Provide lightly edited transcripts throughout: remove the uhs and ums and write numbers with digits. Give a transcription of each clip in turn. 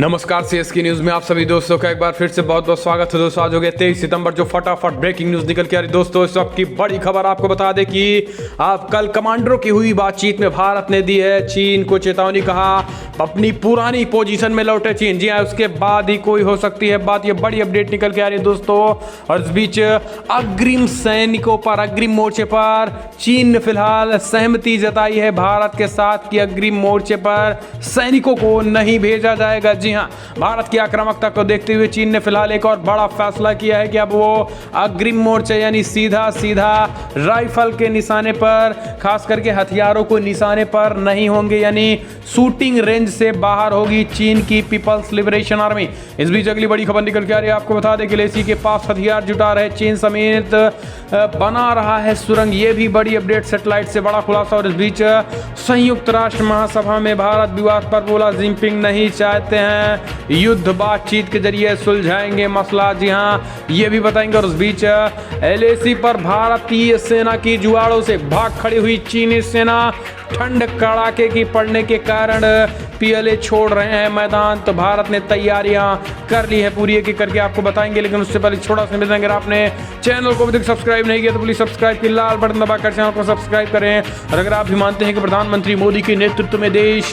नमस्कार CSK news में आप सभी दोस्तों का एक बार फिर से बहुत बहुत स्वागत है दोस्तों। आज हो गया 23 सितंबर, जो फटाफट ब्रेकिंग न्यूज निकल के आ रही दोस्तों। इस वक्त की बड़ी खबर आपको बता दें कि आप कल कमांडरों की हुई बातचीत में भारत ने दी है चीन को चेतावनी, कहा अपनी पुरानी पोजीशन में लौटे चीन। जी हाँ, उसके बाद ही कोई हो सकती है बात। ये बड़ी अपडेट निकल के आ रही है दोस्तों। और इस बीच अग्रिम सैनिकों पर, अग्रिम मोर्चे पर चीन ने फिलहाल सहमति जताई है भारत के साथ कि अग्रिम मोर्चे पर सैनिकों को नहीं भेजा जाएगा। जी हाँ, भारत की आक्रामकता को देखते हुए चीन ने फिलहाल एक और बड़ा फैसला किया है कि अब वो अग्रिम मोर्चे यानी सीधा सीधा राइफल के निशाने पर, खास करके हथियारों को निशाने पर नहीं होंगे, यानी शूटिंग रेंज से बाहर होगी चीन की पीपल्स लिबरेशन आर्मी। इस बीच अगली बड़ी खबर निकल के आ रही है, आपको बता दें कि लेसी के पास हथियार जुटा रहे चीन समेत बना रहा है सुरंग। ये भी बड़ी अपडेट, सैटेलाइट से बड़ा खुलासा। और इस बीच संयुक्त राष्ट्र महासभा में भारत विवाद पर बोला जिनपिंग नहीं चाहते हैं युद्ध, बातचीत के जरिए सुलझाएंगे मसला। जी हाँ, ये भी बताएंगे। और इस बीच एलएसी पर भारतीय सेना की जुआड़ों से भाग खड़ी हुई चीनी सेना, ठंड कड़ाके की पड़ने के कारण पीएलए छोड़ रहे हैं मैदान। तो भारत ने तैयारियां कर ली है पूरी, एक एक करके आपको बताएंगे। लेकिन उससे पहले छोटा सा निवेदन, अगर आपने चैनल को अभी तक सब्सक्राइब नहीं किया तो प्लीज सब्सक्राइब की लाल बटन दबाकर चैनल को सब्सक्राइब करें। और अगर आप भी मानते हैं कि प्रधानमंत्री मोदी के नेतृत्व में देश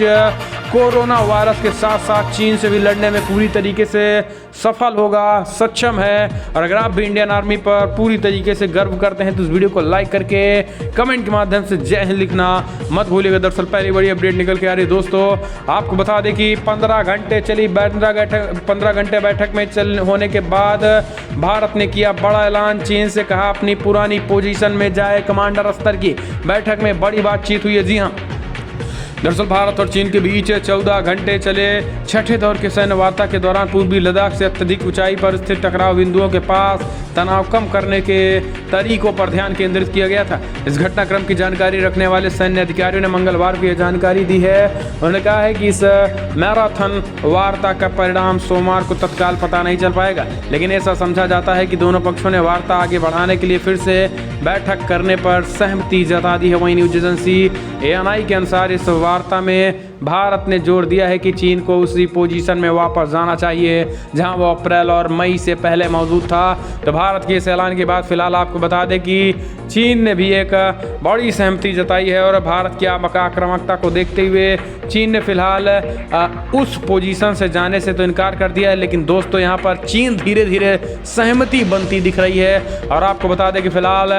कोरोना वायरस के साथ साथ चीन से भी लड़ने में पूरी तरीके से सफल होगा, सक्षम है, और अगर आप भी इंडियन आर्मी पर पूरी तरीके से गर्व करते हैं तो इस वीडियो को लाइक करके कमेंट के माध्यम से जय हिंद लिखना मत भूलिएगा। दरअसल पहली बड़ी अपडेट निकल के आ रही है दोस्तों। आपको बता दें कि 15 घंटे चली 15 घंटे बैठक में होने के बाद भारत ने किया बड़ा ऐलान। चीन से कहा अपनी पुरानी पोजीशन में जाए। कमांडर स्तर की बैठक में बड़ी बातचीत हुई है। जी हाँ, दरअसल भारत और चीन के बीच 14 घंटे चले छठे दौर के सैन्य वार्ता के दौरान पूर्वी लद्दाख से अत्यधिक ऊंचाई पर स्थित टकराव बिंदुओं के पास तनाव कम करने के तरीकों पर ध्यान केंद्रित किया गया था। इस घटनाक्रम की जानकारी रखने वाले सैन्य अधिकारियों ने मंगलवार को यह जानकारी दी है। उन्होंने कहा है कि इस मैराथन वार्ता का परिणाम सोमवार को तत्काल पता नहीं चल पाएगा, लेकिन ऐसा समझा जाता है कि दोनों पक्षों ने वार्ता आगे बढ़ाने के लिए फिर से बैठक करने पर सहमति जता दी है। वहीं न्यूज एजेंसी एएनआई के अनुसार इस वार्ता में भारत ने जोर दिया है कि चीन को उसी पोजीशन में वापस जाना चाहिए जहां वो अप्रैल और मई से पहले मौजूद था। तो भारत के इस ऐलान के बाद फिलहाल आपको बता दें कि चीन ने भी एक बड़ी सहमति जताई है। और भारत की आक्रामकता को देखते हुए चीन ने फिलहाल उस पोजीशन से जाने से तो इनकार कर दिया है, लेकिन दोस्तों यहाँ पर चीन धीरे धीरे सहमति बनती दिख रही है। और आपको बता दें कि फिलहाल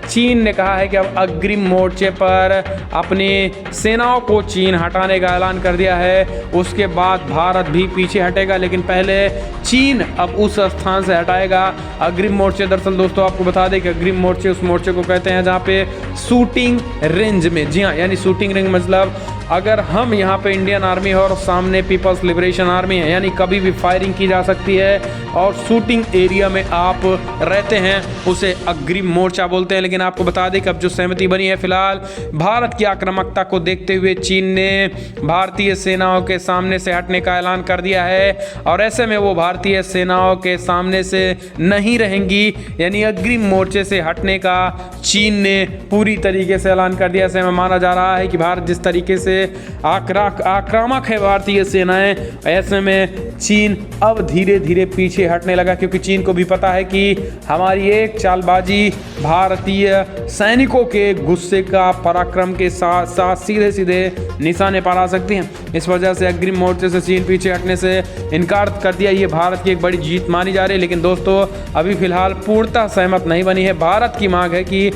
चीन ने कहा है कि अब अग्रिम मोर्चे पर अपनी सेनाओं को चीन हटाने का ऐलान कर दिया है। उसके बाद भारत भी पीछे हटेगा, लेकिन पहले चीन अब उस स्थान से हटाएगा अग्रिम मोर्चे। दरअसल दोस्तों आपको बता दें कि अग्रिम मोर्चे उस मोर्चे को कहते हैं जहाँ पे शूटिंग रेंज में, जी हाँ, यानी शूटिंग रेंज मतलब अगर हम यहाँ पे इंडियन आर्मी है और सामने पीपल्स लिबरेशन आर्मी है, यानी कभी भी फायरिंग की जा सकती है और शूटिंग एरिया में आप रहते हैं, उसे अग्रिम मोर्चा बोलते हैं। लेकिन आपको बता दें कि अब जो सहमति बनी है फिलहाल भारत की आक्रामकता को देखते हुए चीन ने भारतीय सेनाओं के सामने से हटने का ऐलान कर दिया है। और ऐसे में वो भारतीय सेनाओं के सामने से नहीं रहेंगी, यानी अग्रिम मोर्चे से हटने का चीन ने पूरी तरीके से ऐलान कर दिया। ऐसे में माना जा रहा है कि भारत जिस तरीके से आक्रामक है भारतीय सेनाएं, ऐसे में चीन अब धीरे धीरे पीछे हटने लगा, क्योंकि चीन को भी पता है कि हमारी एक चालबाजी भारतीय सैनिकों के गुस्से का, पराक्रम के साथ साथ सीधे सीधे निशाने पर आ सकती हैं। इस वजह से अग्रिम मोर्चे से चीन पीछे हटने से इनकार कर दिया। ये भारत की एक बड़ी जीत मानी जा रही है, लेकिन दोस्तों अभी फिलहाल पूर्णतः सहमत नहीं बनी है। भारत की मांग है कि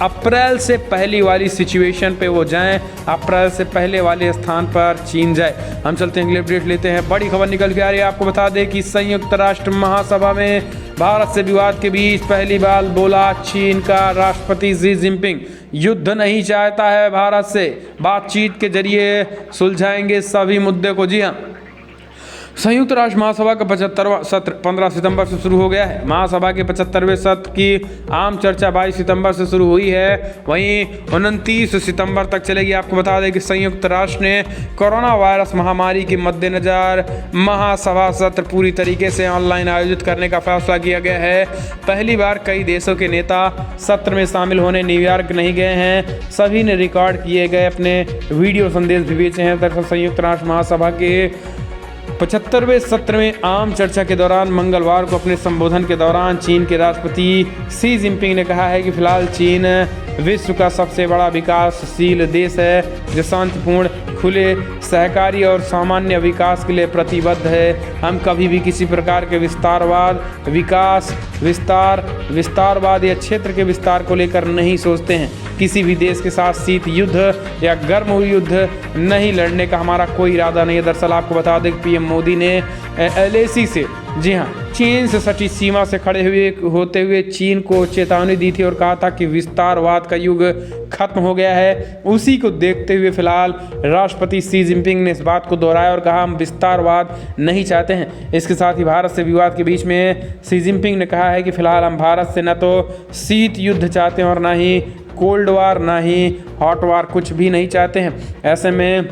अप्रैल से पहली वाली सिचुएशन पे वो जाएं, अप्रैल से पहले वाले स्थान पर चीन जाए। हम चलते हैं अगले अपडेट लेते हैं। बड़ी खबर निकल के आ रही है, आपको बता दें कि संयुक्त राष्ट्र महासभा में भारत से विवाद के बीच पहली बार बोला चीन का राष्ट्रपति शी जिनपिंग युद्ध नहीं चाहता है भारत से, बातचीत के जरिए सुलझाएंगे सभी मुद्दे को। जी हाँ, संयुक्त राष्ट्र महासभा का 75वां सत्र 15 सितंबर से शुरू हो गया है। महासभा के 75वें सत्र की आम चर्चा 22 सितंबर से शुरू हुई है, वहीं 29 सितंबर तक चलेगी। आपको बता दें कि संयुक्त राष्ट्र ने कोरोना वायरस महामारी के मद्देनजर महासभा सत्र पूरी तरीके से ऑनलाइन आयोजित करने का फैसला किया गया है। पहली बार कई देशों के नेता सत्र में शामिल होने न्यूयॉर्क नहीं गए हैं। सभी ने रिकॉर्ड किए गए अपने वीडियो संदेश भी भेजे हैं। दरअसल संयुक्त राष्ट्र महासभा के 75वें सत्र में आम चर्चा के दौरान मंगलवार को अपने संबोधन के दौरान चीन के राष्ट्रपति शी जिनपिंग ने कहा है कि फिलहाल चीन विश्व का सबसे बड़ा विकासशील देश है जो शांतिपूर्ण, खुले, सहकारी और सामान्य विकास के लिए प्रतिबद्ध है। हम कभी भी किसी प्रकार के विस्तारवाद या क्षेत्र के विस्तार को लेकर नहीं सोचते हैं। किसी भी देश के साथ शीत युद्ध या गर्म युद्ध नहीं लड़ने का हमारा कोई इरादा नहीं है। दरअसल आपको बता दें पीएम मोदी ने LAC से, जी हाँ, चीन से सटी सीमा से खड़े होते हुए चीन को चेतावनी दी थी और कहा था कि विस्तारवाद का युग खत्म हो गया है। उसी को देखते हुए फिलहाल राष्ट्रपति शी जिनपिंग ने इस बात को दोहराया और कहा हम विस्तारवाद नहीं चाहते हैं। इसके साथ ही भारत से विवाद के बीच में शी जिनपिंग ने कहा है कि फिलहाल हम भारत से न तो शीत युद्ध चाहते हैं और न ही कोल्ड वार, ना ही हॉट वार, कुछ भी नहीं चाहते हैं। ऐसे में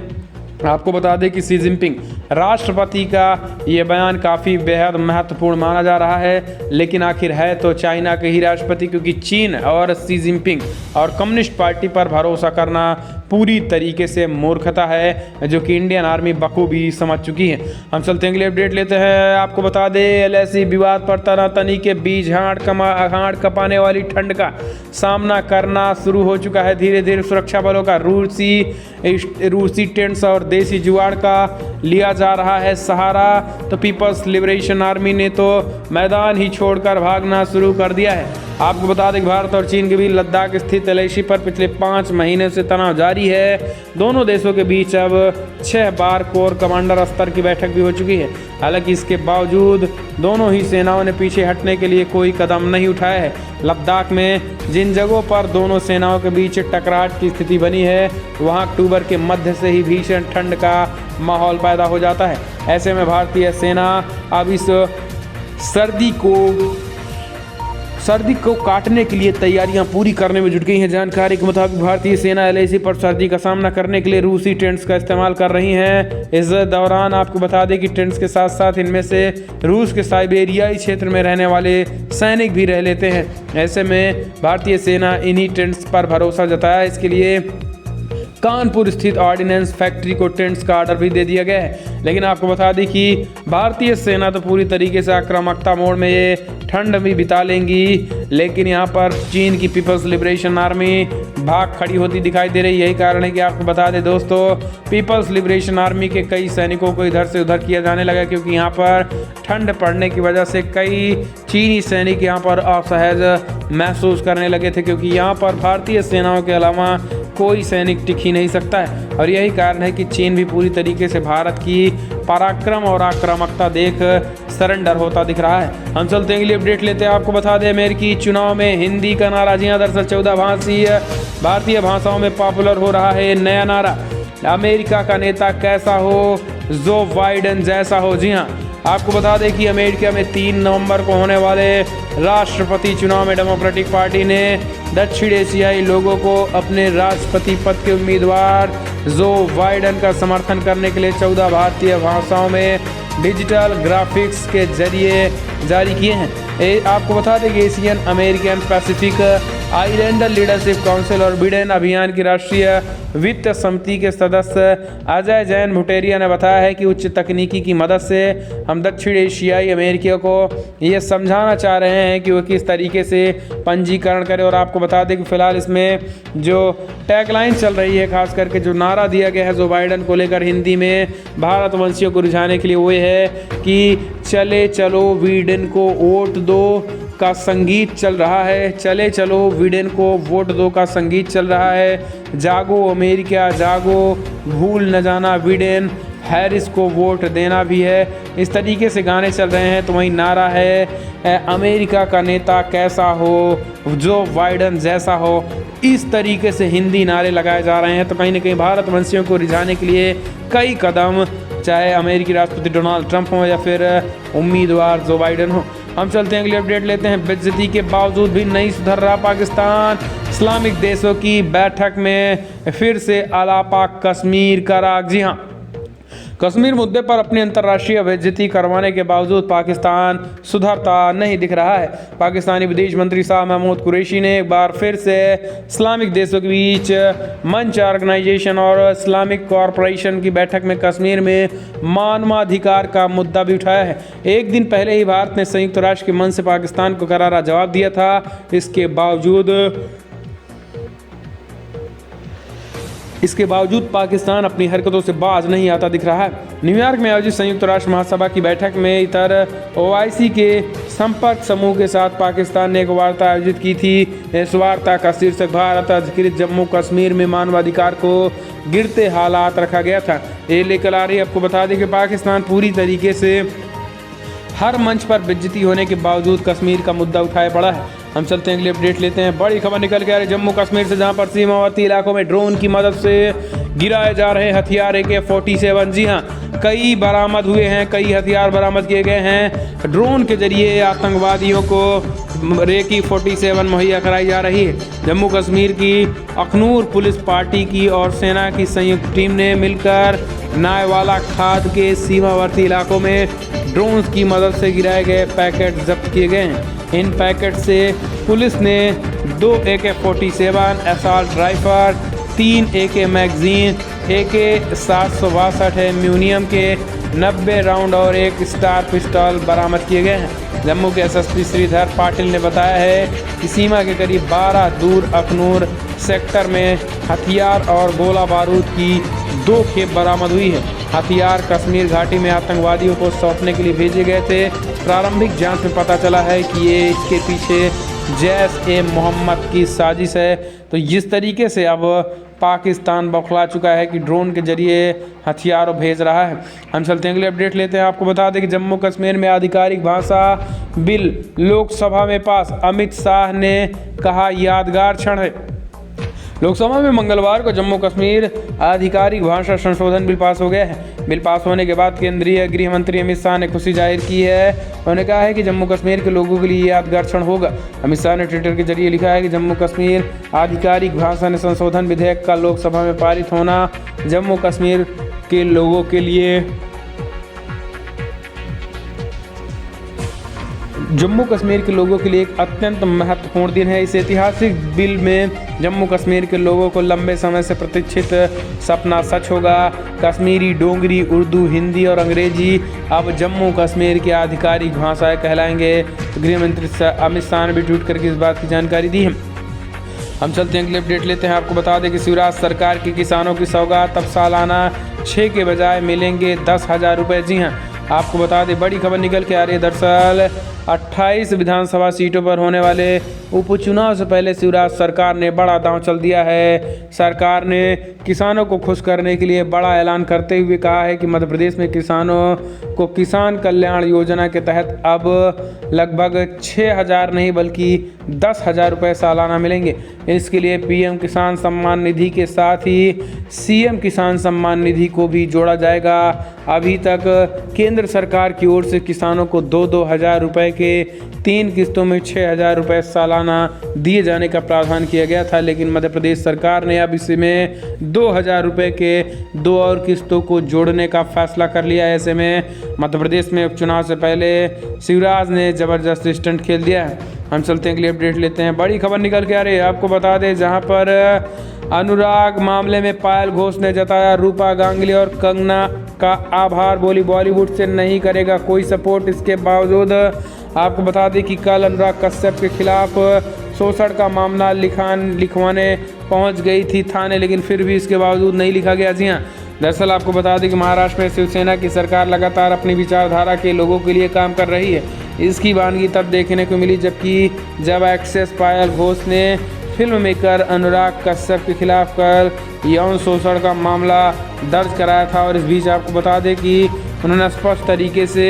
आपको बता दें कि शी जिनपिंग राष्ट्रपति का ये बयान काफ़ी बेहद महत्वपूर्ण माना जा रहा है, लेकिन आखिर है तो चाइना के ही राष्ट्रपति, क्योंकि चीन और शी जिनपिंग और कम्युनिस्ट पार्टी पर भरोसा करना पूरी तरीके से मूर्खता है, जो कि इंडियन आर्मी बखूबी समझ चुकी है। हम चलते हैं अगले अपडेट लेते हैं। आपको बता दें LAC विवाद पर तनातनी के बीच हाड़ कपाने वाली ठंड का सामना करना शुरू हो चुका है। धीरे धीरे सुरक्षा बलों का रूसी टेंट्स और देसी जुगाड़ का लिया जा रहा है सहारा, तो पीपल्स लिबरेशन आर्मी ने तो मैदान ही छोड़कर भागना शुरू कर दिया है। आपको बता दें कि भारत और चीन के बीच लद्दाख स्थित LAC पर पिछले 5 महीने से तनाव जारी है। दोनों देशों के बीच अब 6 बार कोर कमांडर स्तर की बैठक भी हो चुकी है। हालांकि इसके बावजूद दोनों ही सेनाओं ने पीछे हटने के लिए कोई कदम नहीं उठाया है। लद्दाख में जिन जगहों पर दोनों सेनाओं के बीच टकराहट की स्थिति बनी है, वहां अक्टूबर के मध्य से ही भीषण ठंड का माहौल पैदा हो जाता है। ऐसे में भारतीय सेना अब इस सर्दी को काटने के लिए तैयारियां पूरी करने में जुट गई हैं। जानकारी के मुताबिक भारतीय सेना LAC पर सर्दी का सामना करने के लिए रूसी टेंट्स का इस्तेमाल कर रही है। इस दौरान आपको बता दें कि टेंट्स के साथ साथ इनमें से रूस के साइबेरियाई क्षेत्र में रहने वाले सैनिक भी रह लेते हैं। ऐसे में भारतीय सेना इन्हीं टेंट्स पर भरोसा जताया। इसके लिए कानपुर स्थित ऑर्डिनेंस फैक्ट्री को टेंट्स का ऑर्डर भी दे दिया गया है। लेकिन आपको बता दें कि भारतीय सेना तो पूरी तरीके से आक्रामकता मोड में ये ठंड भी बिता लेंगी, लेकिन यहाँ पर चीन की पीपल्स लिबरेशन आर्मी भाग खड़ी होती दिखाई दे रही है। यही कारण है कि आपको बता दें दोस्तों, पीपल्स लिबरेशन आर्मी के कई सैनिकों को इधर से उधर किया जाने लगा, क्योंकि यहाँ पर ठंड पड़ने की वजह से कई चीनी सैनिक यहाँ पर असहज महसूस करने लगे थे, क्योंकि यहाँ पर भारतीय सेनाओं के अलावा कोई सैनिक टिक ही नहीं सकता है। और यही कारण है कि चीन भी पूरी तरीके से भारत की पराक्रम और आक्रामकता देख सरेंडर होता दिख रहा है। हम चलते हैं अगली अपडेट लेते हैं। आपको बता दें अमेरिकी चुनाव में हिंदी का नारा, जी हाँ, दरअसल 14 भारतीय भाषाओं में पॉपुलर हो रहा है नया नारा, अमेरिका का नेता कैसा हो, जो बाइडेन जैसा हो। जी हाँ, आपको बता दें कि अमेरिका में 3 नवंबर को होने वाले राष्ट्रपति चुनाव में डेमोक्रेटिक पार्टी ने दक्षिण एशियाई लोगों को अपने राष्ट्रपति पद के उम्मीदवार जो बाइडेन का समर्थन करने के लिए 14 भारतीय भाषाओं में डिजिटल ग्राफिक्स के जरिए जारी किए हैं। आपको बता दें कि Asian American Pacific islander leadership council और बिडेन अभियान की राष्ट्रीय वित्त समिति के सदस्य अजय जैन भुटेरिया ने बताया है कि उच्च तकनीकी की मदद से हम दक्षिण एशियाई अमेरिकियों को ये समझाना चाह रहे हैं कि वो किस तरीके से पंजीकरण करें। और आपको बता दें कि फिलहाल इसमें जो टैगलाइन चल रही है, खास करके जो नारा दिया गया है जो बाइडेन को लेकर हिंदी में भारतवंशियों को रिझाने के लिए, वो है कि चले चलो बिडेन को वोट दो का संगीत चल रहा है। चले चलो बिडेन को वोट दो का संगीत चल रहा है। जागो अमेरिका जागो, भूल न जाना बिडेन, हैरिस को वोट देना भी है। इस तरीके से गाने चल रहे हैं। तो वहीं नारा है अमेरिका का नेता कैसा हो, जो बाइडेन जैसा हो। इस तरीके से हिंदी नारे लगाए जा रहे हैं। तो कहीं ना कहीं भारतवंशियों को रिझाने के लिए कई कदम, चाहे अमेरिकी राष्ट्रपति डोनाल्ड ट्रंप हो या फिर उम्मीदवार जो बाइडेन हो। हम चलते हैं अगली अपडेट लेते हैं। बेइज्जती के बावजूद भी नहीं सुधर रहा पाकिस्तान, इस्लामिक देशों की बैठक में फिर से अलापा कश्मीर का राग। जी हाँ, कश्मीर मुद्दे पर अपनी अंतर्राष्ट्रीय बेइज्जती करवाने के बावजूद पाकिस्तान सुधरता नहीं दिख रहा है। पाकिस्तानी विदेश मंत्री शाह महमूद कुरैशी ने एक बार फिर से इस्लामिक देशों के बीच मंच ऑर्गेनाइजेशन और इस्लामिक कॉरपोरेशन की बैठक में कश्मीर में मानवाधिकार का मुद्दा भी उठाया है। एक दिन पहले ही भारत ने संयुक्त राष्ट्र के मंच से पाकिस्तान को करारा जवाब दिया था। इसके बावजूद पाकिस्तान अपनी हरकतों से बाज नहीं आता दिख रहा है। न्यूयॉर्क में आयोजित संयुक्त राष्ट्र महासभा की बैठक में इतर ओआईसी के संपर्क समूह के साथ पाकिस्तान ने एक वार्ता आयोजित की थी। इस वार्ता का शीर्षक भारत अधिकृत जम्मू कश्मीर में मानवाधिकार को गिरते हालात रखा गया था। ये लेकर आ रही आपको बता दें कि पाकिस्तान पूरी तरीके से हर मंच पर बेइज्जती होने के बावजूद कश्मीर का मुद्दा उठाए पड़ा है। हम चलते हैं अगली अपडेट लेते हैं। बड़ी खबर निकल के आ रही जम्मू कश्मीर से, जहां पर सीमावर्ती इलाकों में ड्रोन की मदद से गिराए जा रहे हथियार AK-47। जी हां, कई बरामद हुए हैं, कई हथियार बरामद किए गए हैं। ड्रोन के जरिए आतंकवादियों को AK-47 मुहैया कराई जा रही है। जम्मू कश्मीर की अखनूर पुलिस पार्टी की और सेना की संयुक्त टीम ने मिलकर नायवाला खाद के सीमावर्ती इलाकों में ड्रोन्स की मदद से गिराए गए पैकेट जब्त किए गए हैं। इन पैकेट से पुलिस ने 2 AK-47 assault rifle, 3 AK magazine, AK-762 एम्यूनियम के 90 राउंड और एक स्टार पिस्टल बरामद किए गए हैं। जम्मू के SSP श्रीधर पाटिल ने बताया है कि सीमा के करीब 12 दूर अखनूर सेक्टर में हथियार और गोला बारूद की 2 खेप बरामद हुई है। हथियार कश्मीर घाटी में आतंकवादियों को सौंपने के लिए भेजे गए थे। प्रारंभिक जांच में पता चला है कि ये इसके पीछे जैश-ए-मोहम्मद की साजिश है। तो जिस तरीके से अब पाकिस्तान बौखला चुका है कि ड्रोन के जरिए हथियार भेज रहा है। हम चलते हैं अगले अपडेट लेते हैं। आपको बता दें कि जम्मू कश्मीर में आधिकारिक भाषा बिल लोकसभा में पास, अमित शाह ने कहा यादगार क्षण है। लोकसभा में मंगलवार को जम्मू कश्मीर आधिकारिक भाषा संशोधन बिल पास हो गया है। बिल पास होने के बाद केंद्रीय गृह मंत्री अमित शाह ने खुशी जाहिर की है। उन्होंने कहा है कि जम्मू कश्मीर के लोगों के लिए यादगार क्षण होगा। अमित शाह ने ट्विटर के जरिए लिखा है कि जम्मू कश्मीर आधिकारिक भाषा संशोधन विधेयक का लोकसभा में पारित होना जम्मू कश्मीर के लोगों के लिए एक अत्यंत महत्वपूर्ण दिन है। इस ऐतिहासिक बिल में जम्मू कश्मीर के लोगों को लंबे समय से प्रतीक्षित सपना सच होगा। कश्मीरी, डोगरी, उर्दू, हिंदी और अंग्रेजी अब जम्मू कश्मीर की आधिकारिक भाषाएं कहलाएंगे। गृह मंत्री अमित शाह ने भी ट्वीट करके इस बात की जानकारी दी है। हम चलते हैं अगले अपडेट लेते हैं। आपको बता दें कि शिवराज सरकार की किसानों की सौगात अब सालाना 6 के बजाय मिलेंगे 10,000 रुपये। जी हाँ, आपको बता दें बड़ी खबर निकल के आ रही है। दरअसल 28 विधानसभा सीटों पर होने वाले उपचुनाव से पहले शिवराज सरकार ने बड़ा दांव चल दिया है। सरकार ने किसानों को खुश करने के लिए बड़ा ऐलान करते हुए कहा है कि मध्य प्रदेश में किसानों को किसान कल्याण योजना के तहत अब लगभग 6,000 नहीं बल्कि 10,000 रुपये सालाना मिलेंगे। इसके लिए PM किसान सम्मान निधि के साथ ही CM किसान सम्मान निधि को भी जोड़ा जाएगा। अभी तक केंद्र सरकार की ओर से किसानों को 2-2 हज़ार रुपये के 3 किस्तों में 6,000 रुपये सालाना दिए जाने का प्रावधान किया गया था, लेकिन मध्य प्रदेश सरकार ने अब इसमें 2,000 रुपये के 2 और किस्तों को जोड़ने का फैसला कर लिया है। ऐसे में मध्य प्रदेश में उपचुनाव से पहले शिवराज ने ज़बरदस्त स्टंट खेल दिया है। हम चलते हैं अगली अपडेट लेते हैं। बड़ी खबर निकल के आ रही है। आपको बता दें जहां पर अनुराग मामले में पायल घोष ने जताया रूपा गांगुली और कंगना का आभार, बोली बॉलीवुड से नहीं करेगा कोई सपोर्ट। इसके बावजूद आपको बता दें कि कल अनुराग कश्यप के खिलाफ शोषण का मामला लिखवाने पहुंच गई थी थाने, लेकिन फिर भी इसके बावजूद नहीं लिखा गया। जी हाँ, दरअसल आपको बता दें कि महाराष्ट्र में शिवसेना की सरकार लगातार अपनी विचारधारा के लोगों के लिए काम कर रही है। इसकी वानगी तब देखने को मिली जब एक्ट्रेस पायल घोष ने फिल्म मेकर अनुराग कश्यप के खिलाफ कल यौन शोषण का मामला दर्ज कराया था। और इस बीच आपको बता दें कि उन्होंने स्पष्ट तरीके से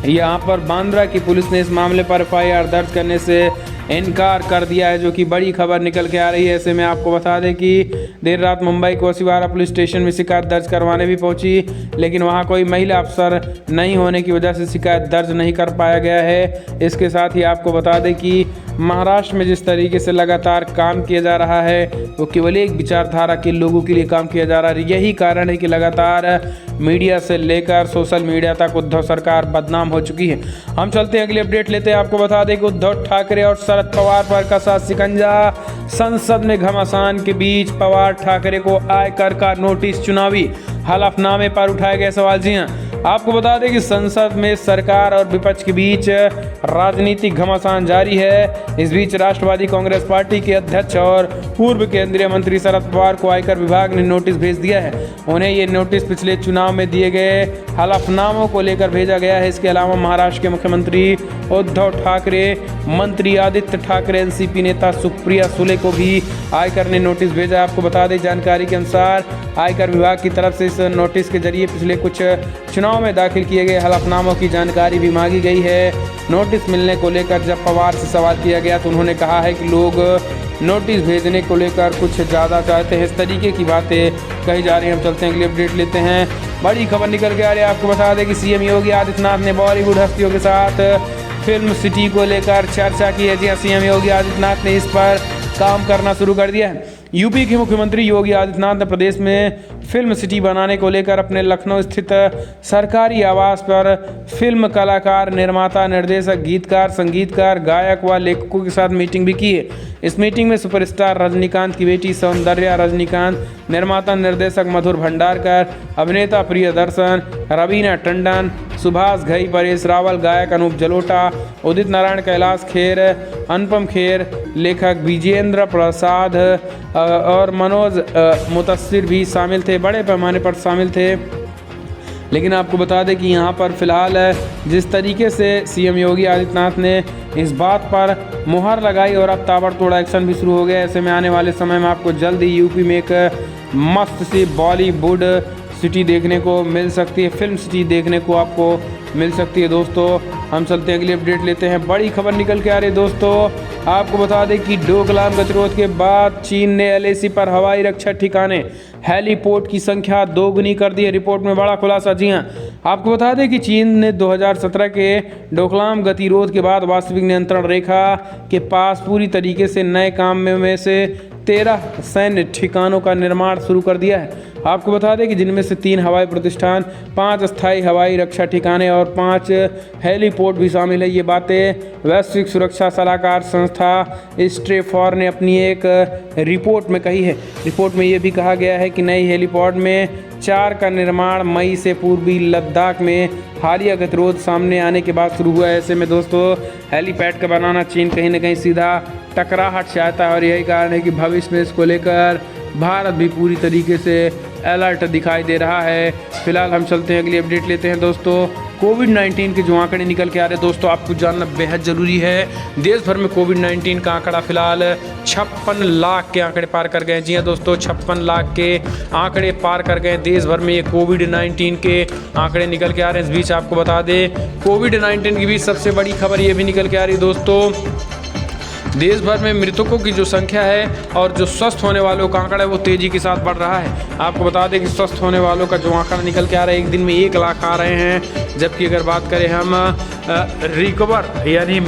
यहाँ पर बांद्रा की पुलिस ने इस मामले पर FIR दर्ज करने से इनकार कर दिया है, जो कि बड़ी खबर निकल के आ रही है। ऐसे में आपको बता दें कि देर रात मुंबई कोसीवाड़ा पुलिस स्टेशन में शिकायत दर्ज करवाने भी पहुंची, लेकिन वहां कोई महिला अफसर नहीं होने की वजह से शिकायत दर्ज नहीं कर पाया गया है। इसके साथ ही आपको बता दें कि महाराष्ट्र में जिस तरीके से लगातार काम किया जा रहा है वो केवल एक विचारधारा के लोगों के लिए काम किया जा रहा है। यही कारण है कि लगातार मीडिया से लेकर सोशल मीडिया तक उद्धव सरकार बदनाम हो चुकी है। हम चलते हैं अगली अपडेट लेते हैं। आपको बता दें कि उद्धव ठाकरे और शरद पवार पर कसा शिकंजा, संसद में घमासान के बीच पवार ठाकरे को आयकर का नोटिस, चुनावी हलफनामे पर उठाए गए सवाल। जी हाँ, आपको बता दें कि संसद में सरकार और विपक्ष के बीच राजनीतिक घमासान जारी है। इस बीच राष्ट्रवादी कांग्रेस पार्टी के अध्यक्ष और पूर्व केंद्रीय मंत्री शरद पवार को आयकर विभाग ने नोटिस भेज दिया है। उन्हें ये नोटिस पिछले चुनाव में दिए गए हलफनामों को लेकर भेजा गया है। इसके अलावा महाराष्ट्र के मुख्यमंत्री उद्धव ठाकरे, मंत्री आदित्य ठाकरे, एनसीपी नेता सुप्रिया सुले को भी आयकर ने नोटिस भेजा। आपको बता दें, जानकारी के अनुसार आयकर विभाग की तरफ से इस नोटिस के जरिए पिछले कुछ चुनाव में दाखिल किए गए हलफनामों की जानकारी भी मांगी गई है। नोटिस मिलने को लेकर जब पवार से सवाल किया गया तो उन्होंने कहा है कि लोग नोटिस भेजने को लेकर कुछ ज़्यादा चाहते हैं, इस तरीके की बातें कही जा रही हैं। हम चलते हैं अगली अपडेट लेते हैं। बड़ी खबर निकल के आ रही है। आपको बता दें कि सीएम योगी आदित्यनाथ ने बॉलीवुड हस्तियों के साथ फिल्म सिटी को लेकर चर्चा की है। जी हाँ, सीएम योगी आदित्यनाथ ने इस पर काम करना शुरू कर दिया है। यूपी के मुख्यमंत्री योगी आदित्यनाथ ने प्रदेश में फिल्म सिटी बनाने को लेकर अपने लखनऊ स्थित सरकारी आवास पर फिल्म कलाकार, निर्माता, निर्देशक, गीतकार, संगीतकार, गायक व लेखकों के साथ मीटिंग भी की है। इस मीटिंग में सुपरस्टार रजनीकांत की बेटी सौंदर्या रजनीकांत, निर्माता निर्देशक मधुर भंडारकर, अभिनेता प्रियदर्शन, रवीना टंडन, सुभाष घई, परेश रावल, गायक अनूप जलोटा, उदित नारायण, कैलाश खेर, अनुपम खेर, लेखक विजेंद्र प्रसाद और मनोज मुतस्सिर भी शामिल थे, बड़े पैमाने पर शामिल थे। लेकिन आपको बता दें कि यहाँ पर फिलहाल जिस तरीके से सीएम योगी आदित्यनाथ ने इस बात पर मुहर लगाई और अब ताबड़तोड़ एक्शन भी शुरू हो गया। ऐसे में आने वाले समय में आपको जल्द ही यूपी में एक मस्त सी बॉलीवुड सिटी देखने को मिल सकती है, फिल्म सिटी देखने को आपको मिल सकती है। दोस्तों, हम चलते हैं अगली अपडेट लेते हैं। बड़ी खबर निकल के आ रही है। दोस्तों, आपको बता दें कि डोकलाम गतिरोध के बाद चीन ने एलएसी पर हवाई रक्षा ठिकाने, हेलीपोर्ट की संख्या दोगुनी कर दी है। रिपोर्ट में बड़ा खुलासा। जी हाँ, आपको बता दें कि चीन ने 2017 के डोकलाम गतिरोध के बाद वास्तविक नियंत्रण रेखा के पास पूरी तरीके से नए काम में से 13 सैन्य ठिकानों का निर्माण शुरू कर दिया है। आपको बता दें कि जिनमें से 3 हवाई प्रतिष्ठान, 5 अस्थायी हवाई रक्षा ठिकाने और 5 हेलीपोर्ट भी शामिल है। ये बातें वैश्विक सुरक्षा सलाहकार संस्था स्ट्रेफॉर ने अपनी एक रिपोर्ट में कही है। रिपोर्ट में ये भी कहा गया है कि नई हेलीपोर्ट में 4 का निर्माण मई से पूर्वी लद्दाख में हालिया गतिरोध सामने आने के बाद शुरू हुआ है। ऐसे में दोस्तों, हेलीपैड का बनाना चीन कहीं ना कहीं सीधा टकराहट चाहता है और यही कारण है कि भविष्य में इसको लेकर भारत भी पूरी तरीके से अलर्ट दिखाई दे रहा है। फिलहाल हम चलते हैं अगली अपडेट लेते हैं। दोस्तों, कोविड-19 के जो आंकड़े निकल के आ रहे हैं, दोस्तों आपको जानना बेहद ज़रूरी है। देश भर में कोविड-19 का आंकड़ा फिलहाल 56 लाख के आंकड़े पार कर गए। जी हाँ दोस्तों, 56 लाख के आंकड़े पार कर गए देश भर में। ये कोविड-19 के आंकड़े निकल के आ रहे हैं। इस बीच आपको बता दें, कोविड-19 की भी सबसे बड़ी खबर ये भी निकल के आ रही है। दोस्तों, देश भर में मृतकों की जो संख्या है और जो स्वस्थ होने वालों का आंकड़ा है वो तेज़ी के साथ बढ़ रहा है। आपको बता दें कि स्वस्थ होने वालों का जो आंकड़ा निकल के आ रहा है, एक दिन में 1 लाख आ रहे हैं। जबकि अगर बात करें हम रिकवर यानी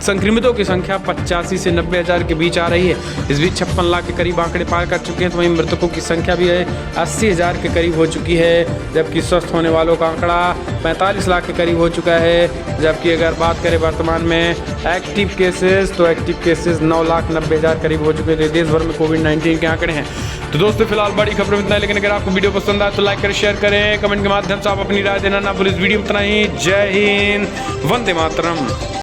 संक्रमितों की संख्या 85 से 90 हज़ार के बीच आ रही है। इस बीच 56 लाख के करीब आंकड़े पार कर चुके हैं। तो वहीं मृतकों की संख्या भी है 80 हज़ार के करीब हो चुकी है। जबकि स्वस्थ होने वालों का आंकड़ा 45 लाख के करीब हो चुका है। जबकि अगर बात करें वर्तमान में एक्टिव केसेस, तो एक्टिव केसेस 9,90,000 करीब हो चुके थे। देश भर में कोविड-19 के आंकड़े हैं। तो दोस्तों, फिलहाल बड़ी खबर में इतना है। लेकिन अगर आपको वीडियो पसंद आए तो लाइक करें, शेयर करें, कमेंट के माध्यम से आप अपनी राय देना ना भूलें। इस वीडियो में इतना ही। जय हिंद, वंदे मातरम।